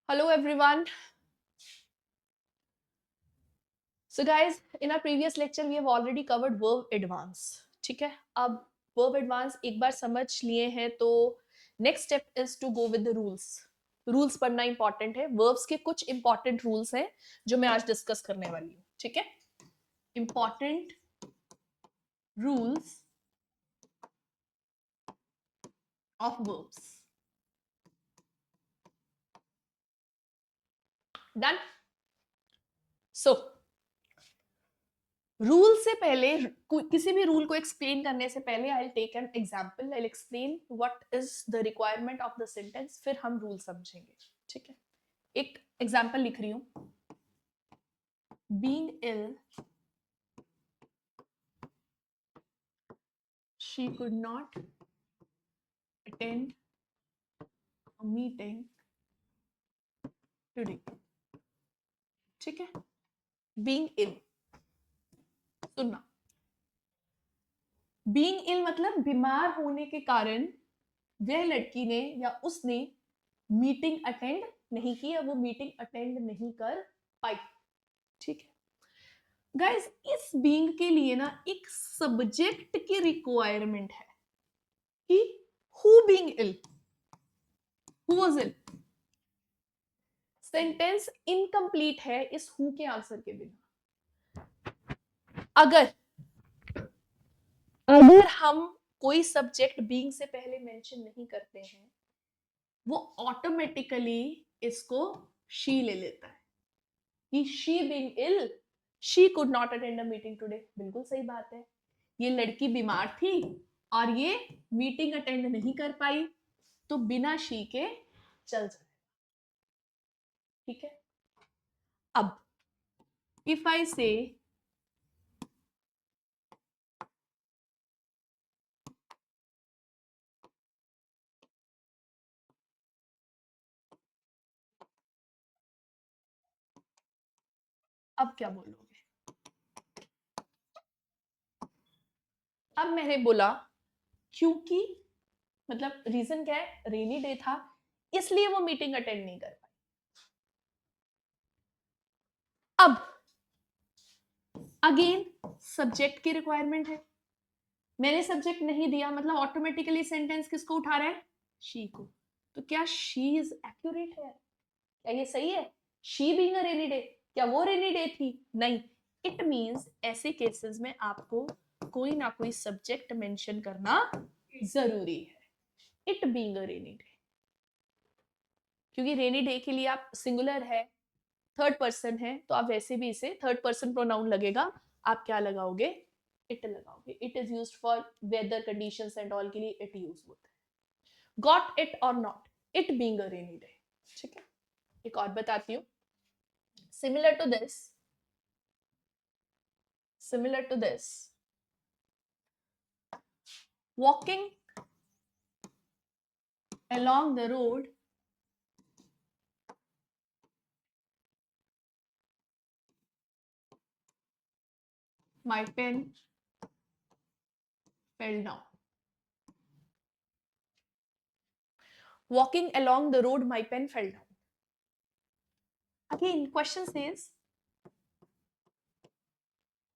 Hello everyone. So guys, in our previous lecture we have already covered verb advance. ठीक है, अब verb advance एक बार समझ लिए हैं तो next step is to go with the rules. Rules पढ़ना इंपॉर्टेंट है. वर्ब्स के कुछ इंपॉर्टेंट रूल्स हैं जो मैं आज डिस्कस करने वाली हूँ. ठीक है, important rules of verbs. Done. So rule से पहले, किसी भी रूल को एक्सप्लेन करने से पहले I will take an example. I will explain what is the requirement of the sentence, फिर हम रूल समझेंगे. ठीक है, एक एग्जांपल लिख रही हूं. Being ill, she could not attend a meeting today. ठीक है, बीइंग इल, सुनना. बीइंग इल मतलब बीमार होने के कारण वह लड़की ने या उसने मीटिंग अटेंड नहीं की या वो मीटिंग अटेंड नहीं कर पाई. ठीक है गाइस, इस बीइंग के लिए ना एक सब्जेक्ट की रिक्वायरमेंट है कि who being ill, who was ill. Sentence incomplete है इस हु के आंसर के बिना. अगर अगर हम कोई सब्जेक्ट बीइंग से पहले मेंशन नहीं करते हैं, वो ऑटोमेटिकली इसको शी ले लेता है कि she being ill, she could not attend a meeting today. बिल्कुल सही बात है, ये लड़की बीमार थी और ये मीटिंग अटेंड नहीं कर पाई, तो बिना शी के चल जाए. ठीक है, अब इफ आई से अब क्या बोलोगे. अब मैंने बोला क्योंकि, मतलब रीजन क्या है, रेनी डे था इसलिए वो मीटिंग अटेंड नहीं कर पाई. अब अगेन सब्जेक्ट की रिक्वायरमेंट है. मैंने सब्जेक्ट नहीं दिया मतलब ऑटोमेटिकली सेंटेंस किसको उठा रहा है, शी को. तो क्या शी इज एक्यूरेट है, क्या ये सही है. She being a rainy day, क्या वो रेनी डे थी, नहीं. इट मींस ऐसे केसेस में आपको कोई ना कोई सब्जेक्ट मेंशन करना जरूरी है. It being a rainy day, क्योंकि रेनी डे के लिए आप सिंगुलर है, थर्ड पर्सन है, तो आप वैसे भी इसे थर्ड पर्सन प्रोनाउन लगेगा, आप क्या लगाओगे, इट लगाओगे. It is used for weather conditions and all के लिए इट यूज होता है. गॉट इट और not, it being a rainy day. ठीक है, एक और बताती हूँ. Similar to this, similar to this, walking along the road, my pen fell down. Walking along the road, my pen fell down. Again, question says,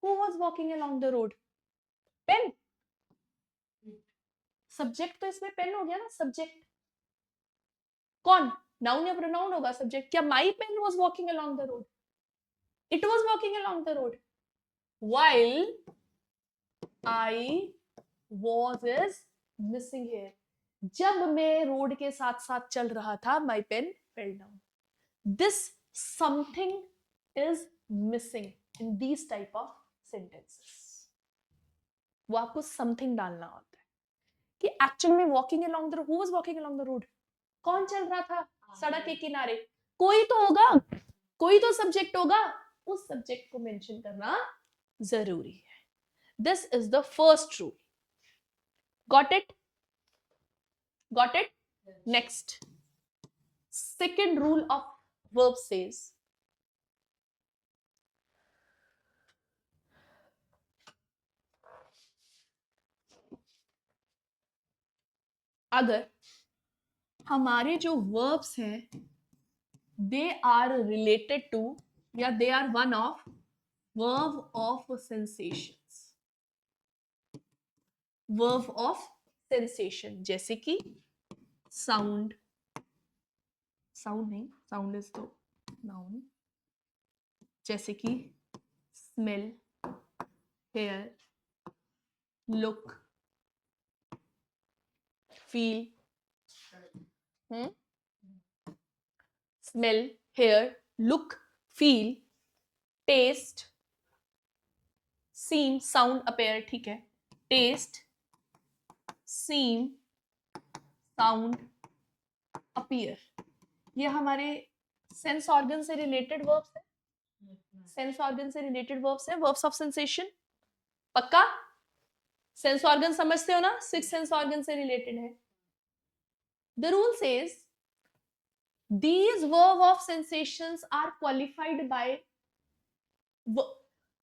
who was walking along the road? Pen. Subject तो इसमें pen हो गया ना. Subject कौन, noun या pronoun होगा subject. क्या my pen was walking along the road, it was walking along the road. while I was is missing here. जब मैं रोड के साथ साथ चल रहा था, my pen fell down. This something is missing in these type of sentences. वो आपको something डालना होता है कि एक्चुअल में walking along the road, who was walking along the road, कौन चल रहा था सड़क के किनारे. कोई तो होगा, कोई तो सब्जेक्ट होगा, उस सब्जेक्ट को मेंशन करना जरूरी है. This is the first rule. Got it, got it. Next, second rule of verb says, अगर हमारे जो verbs हैं they are related to या they are one of verb of sensations. verb of sensation जैसे कि sound, sound नहीं, sound is तो noun, जैसे कि smell, hear, look, feel, smell, hear, look, feel, taste, seem, sound, appear, ठीक है, taste, seem, sound, appear, ये हमारे सेंस ऑर्गन से रिलेटेड वर्ब्स है, सेंस ऑर्गन से रिलेटेड वर्ब्स है, वर्ब्स ऑफ सेंसेशन. पक्का सेंस ऑर्गन समझते हो ना, सिक्स सेंस ऑर्गन से रिलेटेड है. The rule says these verb of sensations are qualified by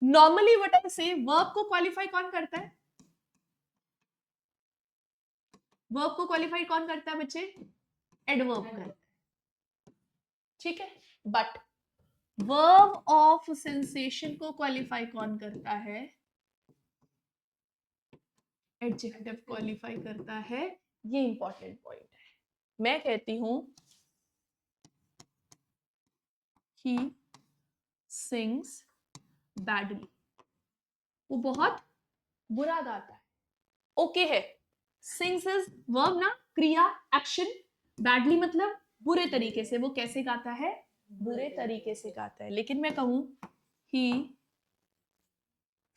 normally what I say verb को qualify कौन करता है, verb को qualify कौन करता है बच्चे, adverb करता है, ठीक है. बट verb of sensation को qualify कौन करता है, adjective qualify करता है. ये इंपॉर्टेंट पॉइंट है. मैं कहती हूं he sings badly, वो बहुत बुरा गाता है. ओके है, sings is verb ना, क्रिया, एक्शन. बैडली मतलब बुरे तरीके से, वो कैसे गाता है, बुरे तरीके से गाता है. लेकिन मैं कहूं he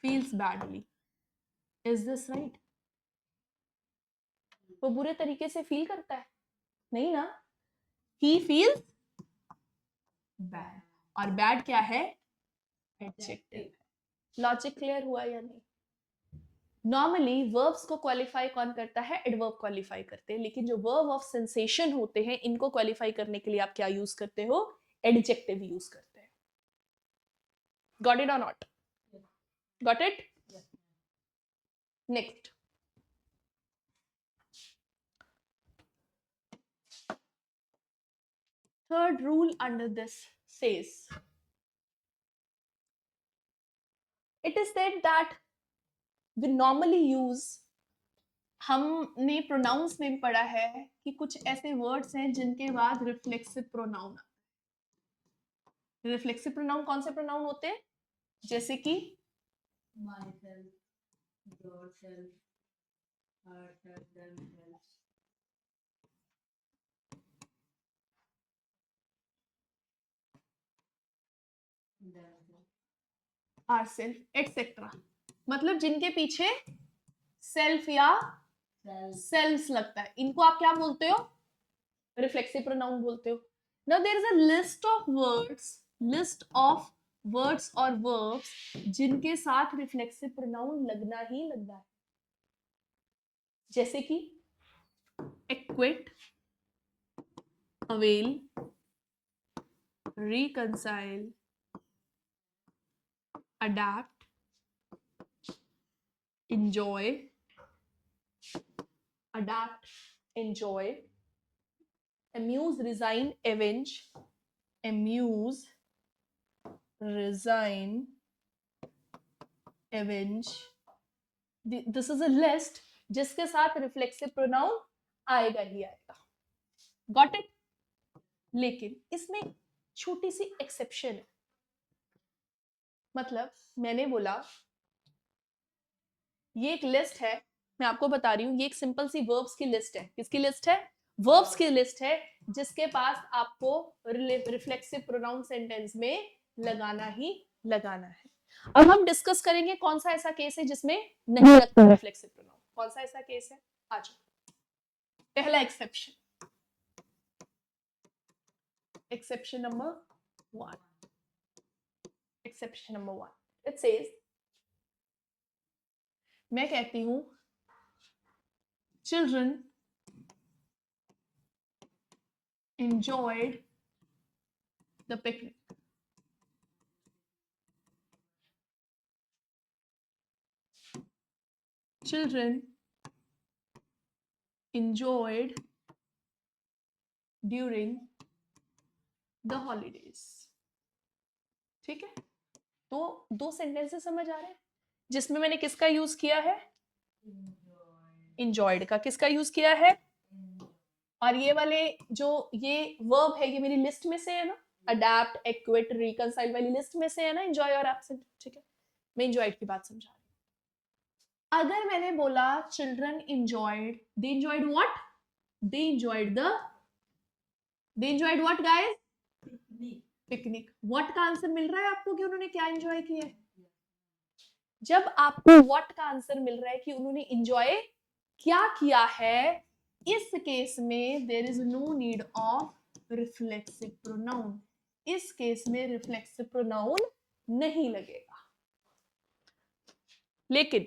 feels badly, is this right? वो बुरे तरीके से फील करता है, नहीं ना. he feels bad, और बैड क्या है, एडजेक्टिव. लॉजिक क्लियर हुआ या नहीं. नॉर्मली वर्ब्स को क्वालिफाई कौन करता है, एडवर्ब क्वालिफाई करते हैं. लेकिन जो वर्ब ऑफ सेंसेशन होते हैं इनको क्वालिफाई करने के लिए आप क्या यूज करते हो, एडजेक्टिव यूज करते हैं. गॉट इट और not, got it. Next, third rule under this says it is said that we normally use, हमने प्रोनाउंस में पढ़ा है कि कुछ ऐसे वर्ड्स हैं जिनके बाद रिफ्लेक्सिव प्रोनाउन. रिफ्लेक्सिव प्रोनाउन कौन से प्रोनाउन होते हैं, जैसे कि myself, yourself, herself, themselves. ourself, etc. मतलब जिनके पीछे सेल्फ या सेल्स लगता है, इनको आप क्या बोलते हो, रिफ्लेक्सिव प्रोनाउन बोलते हो. Now there is a list of words और वर्ब्स जिनके साथ रिफ्लेक्सिव प्रोनाउन लगना ही लगना है. जैसे कि equity, avail, reconcile, adapt, enjoy, adapt, enjoy, amuse, resign, avenge, amuse, resign, avenge. This is a list जिसके साथ रिफ्लेक्सिव प्रोनाउन आएगा ही आएगा. Got it. लेकिन इसमें छोटी सी एक्सेप्शन है. मतलब मैंने बोला ये एक लिस्ट है, मैं आपको बता रही हूं ये एक सिंपल सी वर्ब्स की लिस्ट है. किसकी लिस्ट है, वर्ब्स की लिस्ट है, जिसके पास आपको रिफ्लेक्सिव प्रोनाउन सेंटेंस में लगाना ही लगाना है. अब हम डिस्कस करेंगे कौन सा ऐसा केस है जिसमें नहीं लगता रिफ्लेक्सिव प्रोनाउन. कौन सा ऐसा केस है, आ जाओ. पहला exception, exception number 1. Exception number 1, it says, मैं कहती हूं children enjoyed the picnic. Children enjoyed during the holidays. ठीक है, तो दो सेंटेंसेस समझ आ रहे हैं जिसमें मैंने किसका यूज किया है, enjoyed का। किसका यूज किया है, और ये वाले जो ये वर्ब है ये मेरी लिस्ट में से है ना, अडेप्ट, एक्विट, रिकंसाइल वाली लिस्ट में से है ना, एंजॉय और एब्सेंट। ठीक है, मैं एंजॉयड की बात समझा रही हूँ। अगर मैंने बोला children enjoyed, they enjoyed what, they enjoyed the, they enjoyed what guys, picnic. What का आंसर मिल रहा है आपको कि उन्होंने क्या एंजॉय किया है? जब आपको व्हाट का आंसर मिल रहा है कि उन्होंने एंजॉय क्या किया है, इस केस में there is no need of reflexive pronoun. इस केस में रिफ्लेक्सिव प्रोनाउन नहीं लगेगा। लेकिन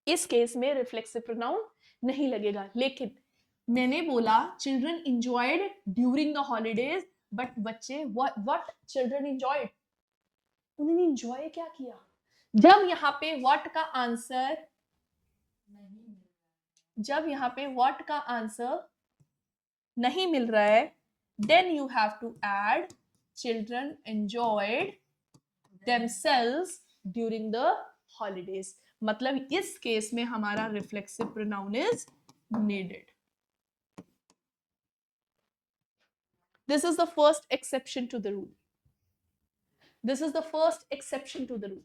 इस केस में रिफ्लेक्सिव प्रोनाउन नहीं लगेगा। लेकिन मैंने बोला children enjoyed during the holidays, but बच्चे व्हाट चिल्ड्रन एंजॉयड, उन्होंने एंजॉय क्या किया? जब यहाँ पे व्हाट का आंसर, जब यहाँ पे व्हाट का आंसर नहीं मिल रहा है, then you have to add children enjoyed themselves during the holidays. मतलब इस केस में हमारा reflexive pronoun is needed. This is the first exception to the rule. This is the first exception to the rule.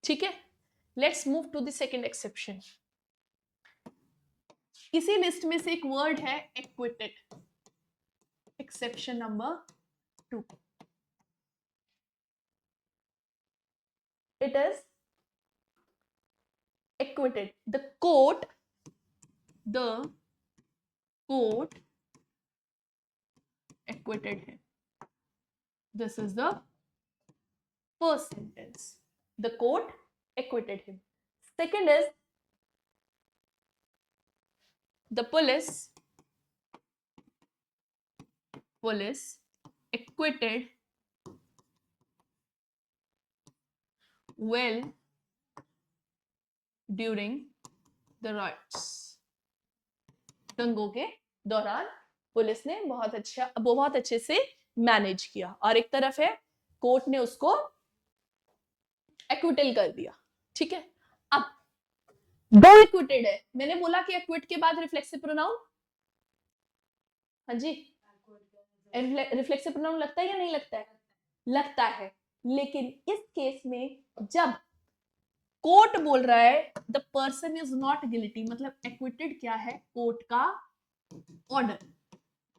ठीक है, let's move to the second exception. इसी list में से एक वर्ड है acquitted. Exception number 2, it is acquitted. The court acquitted him. This is the first sentence. The court acquitted him. Second is the police acquitted well during the riots. दंगों के दौरान police ने बहुत अच्छे से मैनेज किया। और एक तरफ है कोर्ट ने उसको एक्विटल कर दिया। ठीक है, अब दो एक्विटेड है। मैंने बोला कि एक्विट के बाद रिफ्लेक्सिव प्रोनाउन, हाँ जी, रिफ्लेक्सिव प्रोनाउन लगता है या नहीं लगता है? लगता है। लेकिन इस केस में जब कोर्ट बोल रहा है the person is not guilty, मतलब एक्विटेड क्या है, कोर्ट का ऑर्डर।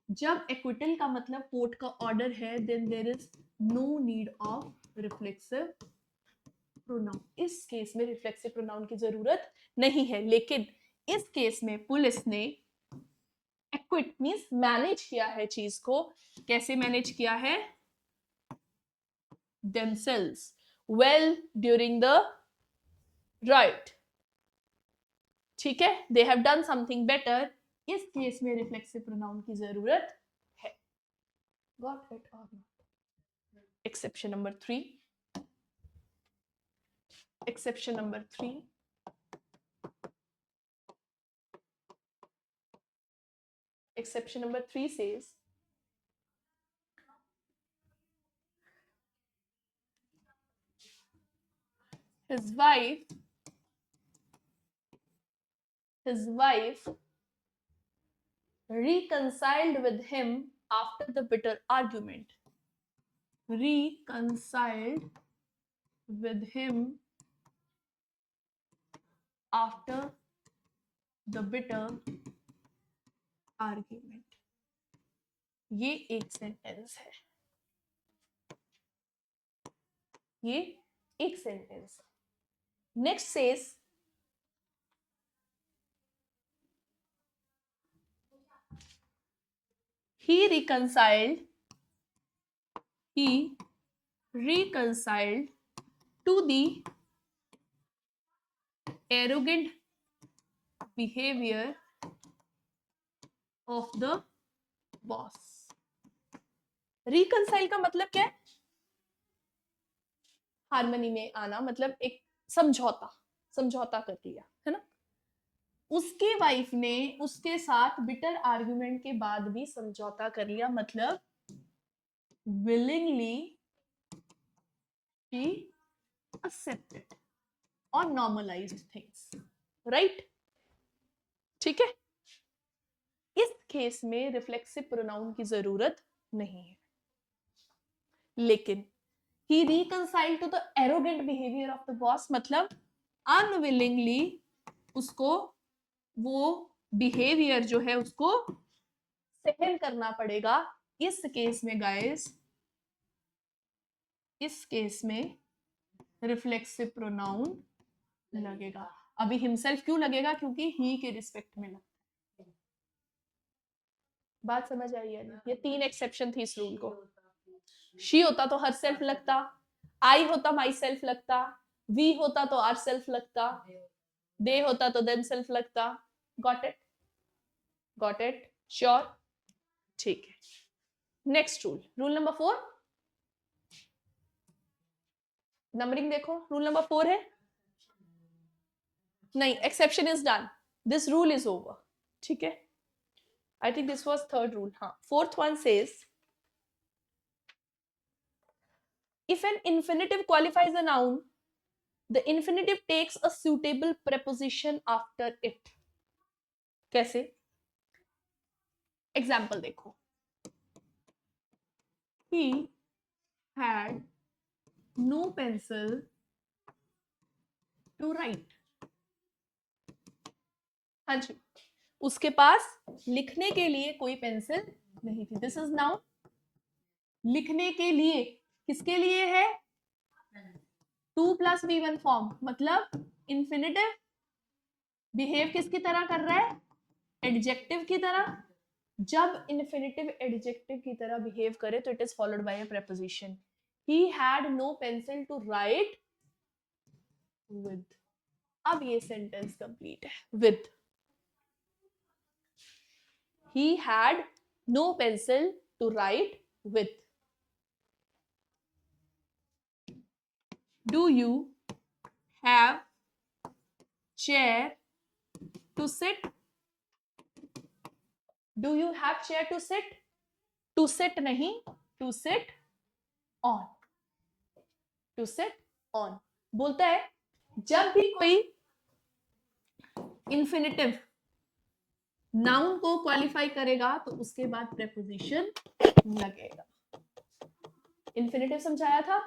जब एक्विटल का मतलब कोर्ट का ऑर्डर है, then there is no need of reflexive pronoun. इस केस में रिफ्लेक्सिव प्रोनाउन की जरूरत नहीं है। लेकिन इस केस में पुलिस ने एक्विट मींस मैनेज किया है चीज को। कैसे मैनेज किया है? themselves well during the riot। ठीक है, they have done something better। इस केस में रिफ्लेक्सिव प्रोनाउन की जरूरत है। Got it or not? Exception number 3। Exception number 3, exception number 3 says his wife reconciled with him after the bitter argument। Reconciled with him after the bitter argument। ये एक sentence है, ये एक sentence. Next says he reconciled to the arrogant behavior of the boss। reconcile का मतलब क्या है? Harmony में आना, मतलब एक समझौता कर लिया है ना। उसके वाइफ ने उसके साथ बिटर आर्गुमेंट के बाद भी समझौता कर लिया, मतलब willingly she accepted or normalized things, right? ठीक है, इस केस में रिफ्लेक्सिव प्रोनाउन की जरूरत नहीं है, लेकिन he reconciled to the arrogant behavior of the boss, मतलब unwillingly उसको वो बिहेवियर जो है उसको सहन करना पड़ेगा। इस केस में गाइस, इस केस में रिफ्लेक्सिव प्रोनाउन लगेगा। अभी हिमसेल्फ क्यों लगेगा? क्योंकि ही के रिस्पेक्ट में लगता है। बात समझ आई है ना? ये 3 एक्सेप्शन थी इस रूल को। शी होता तो हर सेल्फ लगता, आई होता माई सेल्फ लगता, वी होता तो आर सेल्फ लगता, दे होता तो देम सेल्फ लगता। Got it? Got it? Sure? ठीक है, next rule, rule number 4। Numbering देखो, रूल नंबर 4 है, नहीं, exception is done, this rule is over. ठीक है, I think this was third rule. हाँ, fourth one says if an infinitive qualifies a noun, the infinitive takes a suitable preposition after it. कैसे? Example देखो, he had no pencil to write. हाँ जी, उसके पास लिखने के लिए कोई पेंसिल नहीं थी। दिस इज नाउन, लिखने के लिए, किसके लिए है? 2 + V1 फॉर्म, मतलब इंफिनिटिव बिहेव किसकी तरह कर रहा है? एडजेक्टिव की तरह। जब इंफिनिटिव एडजेक्टिव की तरह बिहेव करे तो it is followed by a preposition. He had no pencil to write with. अब ये सेंटेंस कंप्लीट है, with. he had no pencil to write with. Do you have chair to sit? Do you have chair to sit? To sit नहीं, to sit on. To sit on बोलता है जब भी कोई infinitive noun को qualify करेगा तो उसके बाद प्रेपोजिशन लगेगा। इंफिनिटिव समझाया था,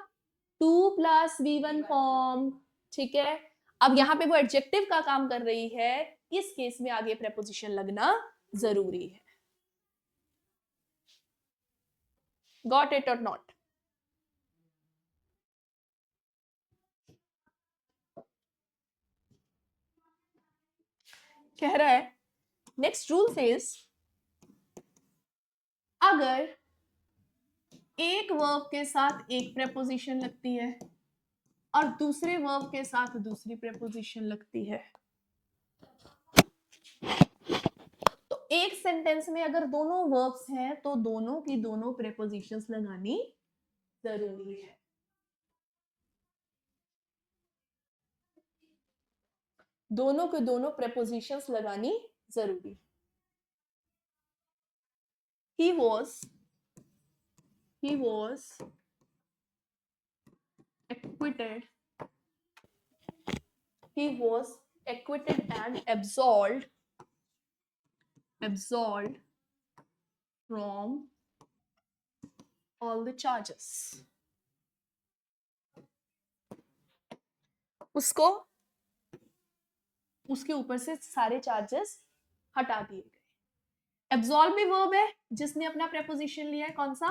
2 + V1 फॉर्म। ठीक है, अब यहां पे वो एडजेक्टिव का काम कर रही है, इस केस में आगे प्रेपोजिशन लगना जरूरी है। गॉट इट और नॉट? कह रहा है नेक्स्ट रूल सेज अगर एक वर्ब के साथ एक प्रेपोजिशन लगती है और दूसरे वर्ब के साथ दूसरी प्रेपोजिशन लगती है, तो एक सेंटेंस में अगर दोनों वर्ब्स हैं तो दोनों की दोनों प्रेपोजिशंस लगानी जरूरी है। दोनों के दोनों प्रेपोजिशंस लगानी जरूरी। he was acquitted, he was acquitted and absolved from all the charges. उसको उसके ऊपर से सारे चार्जेस हटा दिए गए। एब्सॉल्व भी वर्ब है जिसने अपना प्रेपोजिशन लिया है, कौन सा?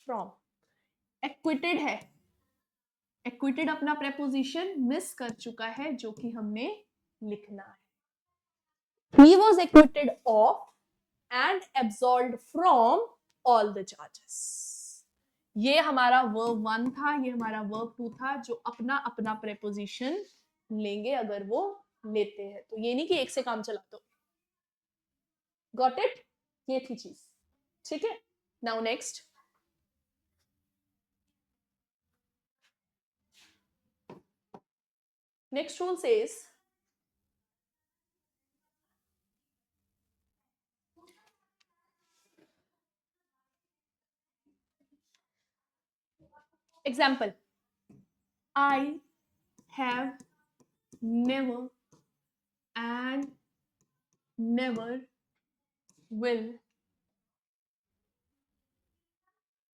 फ्रॉम। एक्विटेड है, एक्विटेड अपना प्रेपोजिशन मिस कर चुका है जो कि हमने लिखना है। He was acquitted of and absolved from all the charges. ये हमारा वर्ब 1 था, ये हमारा वर्ब 2 था, जो अपना अपना प्रेपोजिशन लेंगे अगर वो लेते हैं, तो ये नहीं कि एक से काम चला दो। Got it? ये थी चीज। ठीक है, now next, next rule says example, I have never and never will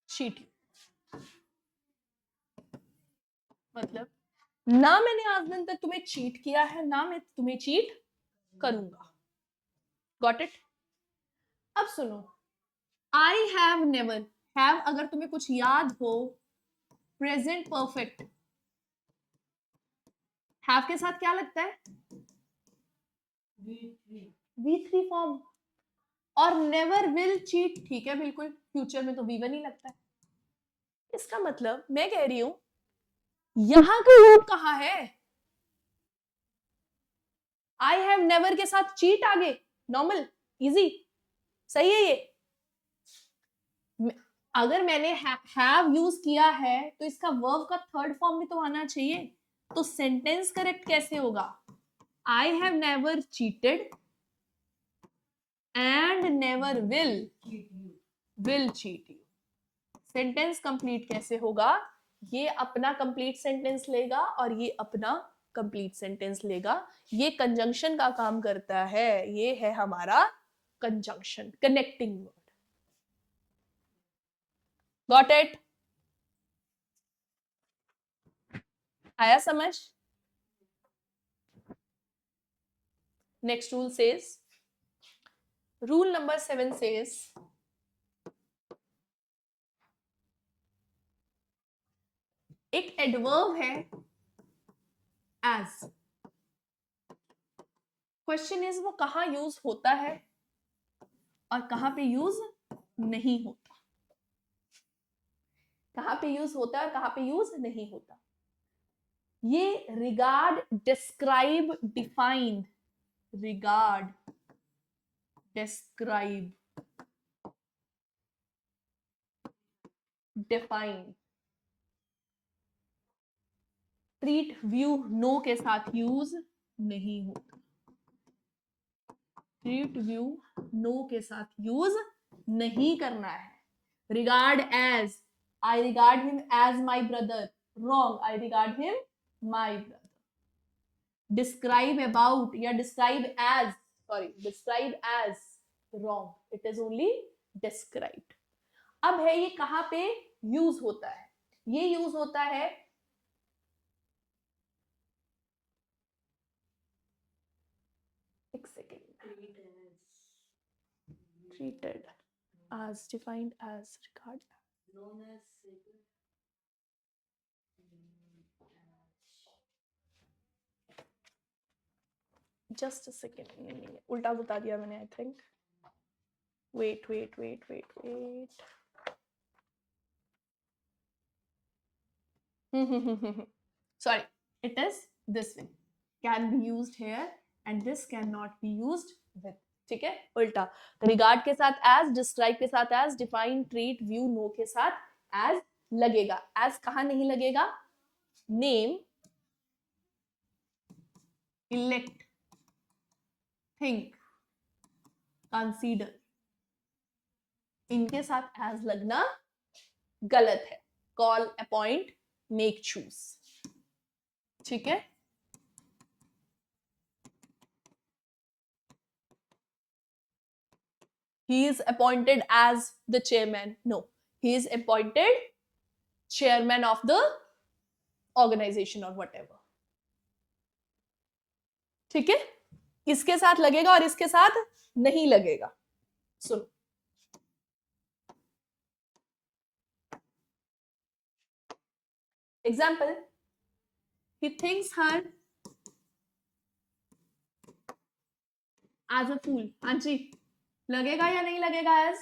cheat you. मतलब ना मैंने आज दिन तक तुम्हें चीट किया है, ना मैं तुम्हें चीट करूंगा। Got it? अब सुनो, आई हैव नेवर, हैव अगर तुम्हें कुछ याद हो, प्रेजेंट परफेक्ट, हैव के साथ क्या लगता है? V3 form. और नेवर विल चीट, ठीक है बिल्कुल, फ्यूचर में तो V1 ही लगता है। इसका मतलब मैं कह रही हूं यहां का रूट कहां है? आई हैव नेवर के साथ चीट आगे, नॉर्मल, इजी, सही है ये। अगर मैंने हैव यूज किया है तो इसका वर्ब का थर्ड फॉर्म भी तो आना चाहिए। तो सेंटेंस करेक्ट कैसे होगा? I have never cheated and never will cheat you. Sentence complete कैसे होगा? ये अपना कंप्लीट सेंटेंस लेगा और ये अपना कंप्लीट सेंटेंस लेगा। ये कंजंक्शन का काम करता है, ये है हमारा conjunction, connecting word. Got it? आया समझ? Next rule says, rule number 7 says, एक एडवर्ब है एज। क्वेश्चन इज वो कहां यूज होता है और कहां पे यूज नहीं होता। कहां पे यूज होता है और कहां पे यूज नहीं होता। ये regard, describe, define, regard, describe, define, treat, view, know के साथ यूज नहीं होता। ट्रीट, व्यू, नो के साथ यूज नहीं करना है। Regard as, I regard him as my brother, wrong, I regard him my brother. Describe about या describe as, sorry, describe as, wrong, it is only describe. अब है ये कहां पे यूज होता है? ये यूज होता है एक second, treated as, defined as, regard, known as, just a second, उल्टा बता दिया मैंने, I think, wait, sorry, it is this way, can be used here and this cannot be used with, ठीक है, उल्टा। रिगार्ड के साथ एज, डिस्क्राइब के साथ as, define, treat, view, know के साथ एज लगेगा। एज कहां नहीं लगेगा? नेम, इलेक्ट, थिंक, कंसीडर, इनके साथ एज लगना गलत है। कॉल, अपॉइंट, मेक, चूज, ठीक है। He is appointed as the chairman. No, he is appointed chairman of the organization or whatever. ठीक है, इसके साथ लगेगा और इसके साथ नहीं लगेगा। सुनो, example, he thinks her as a fool. हाँ जी, लगेगा या नहीं लगेगा as?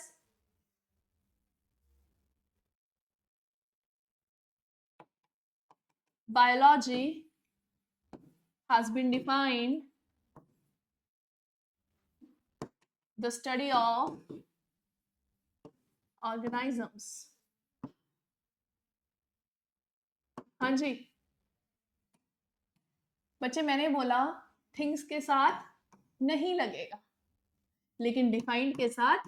Biology has been defined the study of organisms. हाँ जी बच्चे, मैंने बोला थिंग्स के साथ नहीं लगेगा लेकिन डिफाइंड के साथ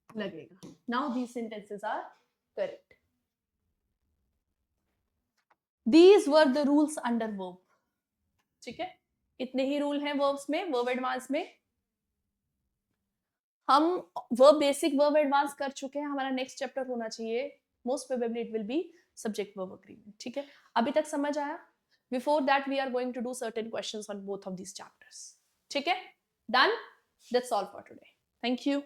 लगेगा। Now these sentences are correct. These were the rules under verb. ठीक है, इतने ही रूल हैं verbs में, verb advance में. हम verb basic verb advance कर चुके हैं. हमारा next chapter होना चाहिए, most probably it will be subject verb agreement. ठीक है, अभी तक समझ आया? Before that we are going to do certain questions on both of these chapters. ठीक है, done? That's all for today. Thank you.